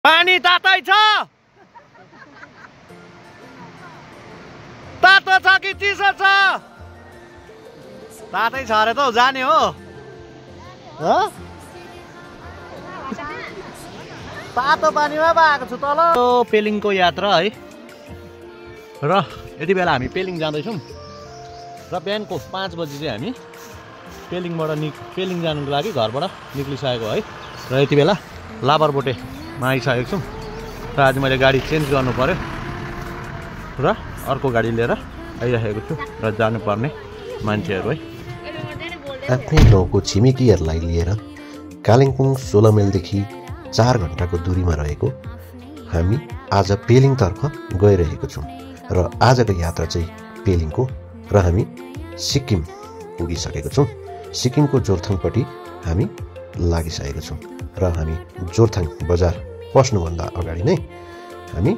पानी तातै छ? तातो छ कि चिसो छ? तातै छ अरे त जाने हो। तातो पानीमा आएको छु तल। पेलिङको यात्रा है। र यति बेला हामी पेलिङ जाँदैछौँ र बिहानको 5 बजी चाहिँ हामी पेलिङ जानुको लागि घरबाट निक्लिसकेको है। र यति बेला लाबरबोटेमा आइसकेको छौँ र आज मैले गाडी चेन्ज गर्नु पर्यो र अर्को गाडी लिएर आइरहेको छु र जानुपर्ने मान्छेहरू है। आफ्नै गाउँको छिमेकीहरूलाई लिएर कालिम्पोङ 16 माइलदेखि 4 घण्टाको दूरीमा रहेको हामी आज पेलिङतर्फ गइरहेको छौँ र आजको यात्रा चाहिँ पेलिङको र हामी सिक्किम पुगिसकेको छौँ। सिक्किमको जोरथाङपट्टि हामी लागिसकेको छौँ र हामी जोरथाङ बजार पस्नुभन्दा अगाडि नै हामी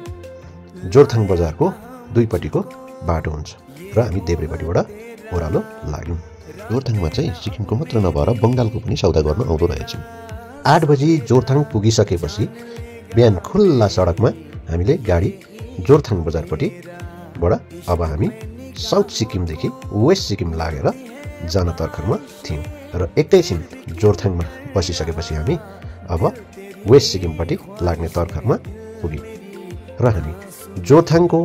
जोरथाङ बजारको दुईपट्टिको बाटो हुन्छ र हामी देब्रेपट्टिबाट ओह्रालो लाग्यौँ। जोरथाङमा चाहिँ सिक्किमको मात्र नभएर बङ्गालको पनि सौदा गर्न आउँदो रहेछौँ। 8 बजी जोरथाङ पुगिसकेपछि बिहान खुल्ला सडकमा हामीले गाडी जोरथाङ बजारपट्टिबाट अब हामी साउथ सिक्किमदेखि वेस्ट सिक्किम लागेर जान तर्खरमा थियौँ र एकैछिन जोरथाङमा बसिसकेपछि हामी अब वेस्ट सिक्किमपट्टि लाग्ने तर्खरमा पुग्यौँ र हामी जोरथाङको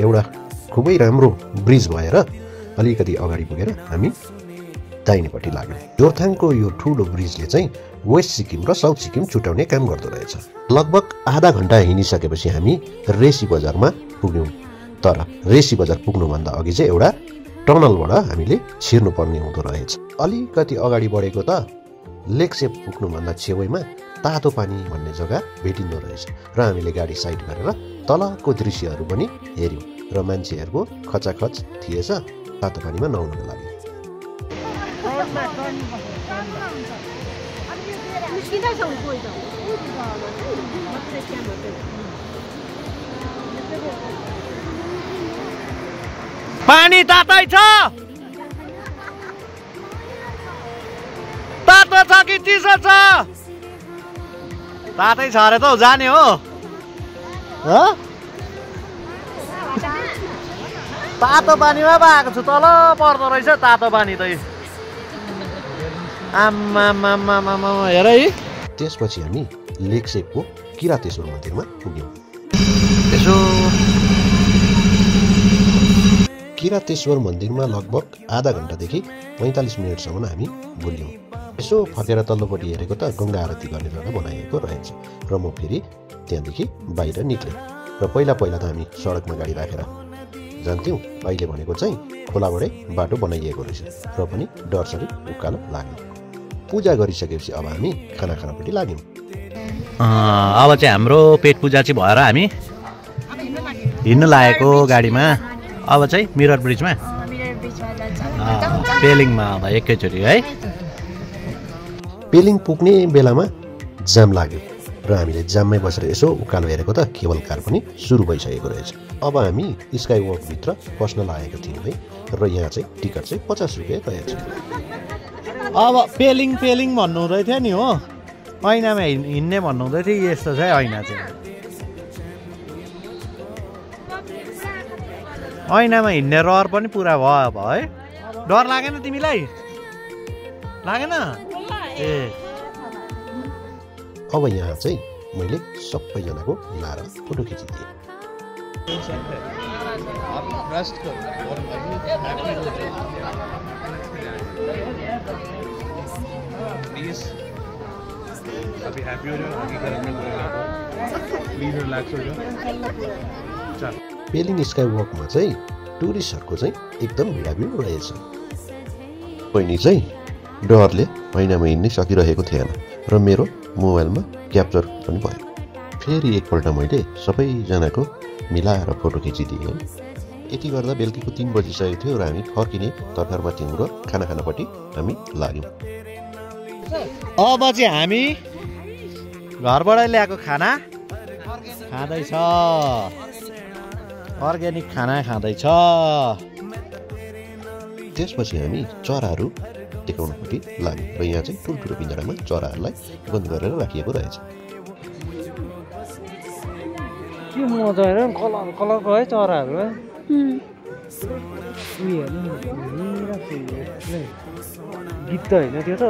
एउटा खुबै राम्रो ब्रिज भएर अलिकति अगाडि पुगेर हामी दाहिनेपट्टि लाग्यौँ। जोरथाङको यो ठुलो ब्रिजले चाहिँ वेस्ट सिक्किम र साउथ सिक्किम छुट्याउने काम गर्दो रहेछ। लगभग आधा घन्टा हिँडिसकेपछि हामी रेसी बजारमा पुग्यौँ। तर रेसी बजार पुग्नुभन्दा अघि चाहिँ एउटा टनलबाट हामीले छिर्नुपर्ने हुँदो रहेछ। अलिकति अगाडि बढेको त लेकसेप पुग्नुभन्दा छेउमा तातो पानी भन्ने जग्गा भेटिँदो रहेछ र हामीले गाडी साइड गरेर तलको दृश्यहरू पनि हेऱ्यौँ र मान्छेहरूको खचाखच थिएछ तातो पानीमा नुहाउनको लागि। पानी तातै छ? तातो छ कि चिसो छ? तातै छ अरे त जाने हो। तातो पानीमा आएको छु तल पर्दो रहेछ तातो पानी त। आम्मामामामा हेर है। त्यसपछि हामी लेकसेपको किरातेश्वर मन्दिरमा पुग्यौँ। यसो किरातेश्वर मन्दिरमा लगभग आधा घन्टादेखि 45 मिनटसम्म हामी बुल्यौँ। यसो फर्केर तल्लोपट्टि हेरेको त गङ्गा आरती गर्ने जग्गा बनाइएको रहेछ र म फेरि त्यहाँदेखि बाहिर निक्लेँ र पहिला त हामी सडकमा गाडी राखेर जान्थ्यौँ। अहिले भनेको चाहिँ खोलाबाटै बाटो बनाइएको रहेछ र पनि डरसरी उकालो लाग्यो। पूजा गरिसकेपछि अब हामी खाना खानपट्टि लाग्यौँ। अब चाहिँ हाम्रो पेट पूजा चाहिँ भएर हामी हिँड्नु लागेको गाडीमा। अब चाहिँ मिरर ब्रिजमा पेलिङमा अब एकैचोटि है। पेलिङ पुग्ने बेलामा जाम लाग्यो र हामीले जाममै बसेर यसो उकालो हेरेको त केबल कार पनि सुरु भइसकेको रहेछ। अब हामी स्काई वकभित्र पस्न लागेको थियौँ है र यहाँ चाहिँ टिकट चाहिँ 50 रुपियाँ रहेछ। अब पेलिङ भन्नु हुँदै थियो नि हो, ऐनामा हिँड्ने भन्नु हुँदै थियो। यस्तो चाहिँ ऐना चाहिँ ऐनामा हिँड्ने रहर पनि पुरा भयो अब है। डर लागेन तिमीलाई? लागेन? ए अब यहाँ चाहिँ मैले सबैजनाको लाएर फोटो खिचिदिएँ। पेलिङ स्काई वकमा चाहिँ टुरिस्टहरूको चाहिँ एकदम भिडाभिड रहेछ। बहिनी चाहिँ डरले ऐनामा हिँड्नै सकिरहेको थिएन र मेरो मोबाइलमा क्याप्चर पनि भयो। फेरि एकपल्ट मैले सबैजनाको मिलाएर फोटो खिचिदिएँ। यति गर्दा बेलुकीको 3 बजिसकेको थियो र हामी फर्किने तर्खरमा थियौँ र खाना खानपट्टि हामी लाग्यौँ। अब चाहिँ हामी घरबाट ल्याएको खाना खाँदैछ। अर्ग्यानिक खाना खाँदैछ। त्यसपछि हामी चराहरू देखाउनपट्टि लाग्यौँ र यहाँ चाहिँ ठुल्ठुलो पिँजडामा चराहरूलाई बन्द गरेर राखिएको रहेछ। के मजा हेर कलर कलरको है चराहरू है गीत त होइन त्यो त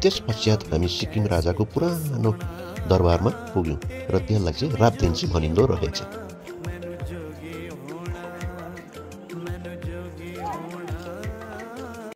त्यस पश्चात हामी सिक्किम राजाको पुरानो दरबारमा पुग्यौँ र त्यसलाई चाहिँ रापदेन्सी भनिँदो रहेछ।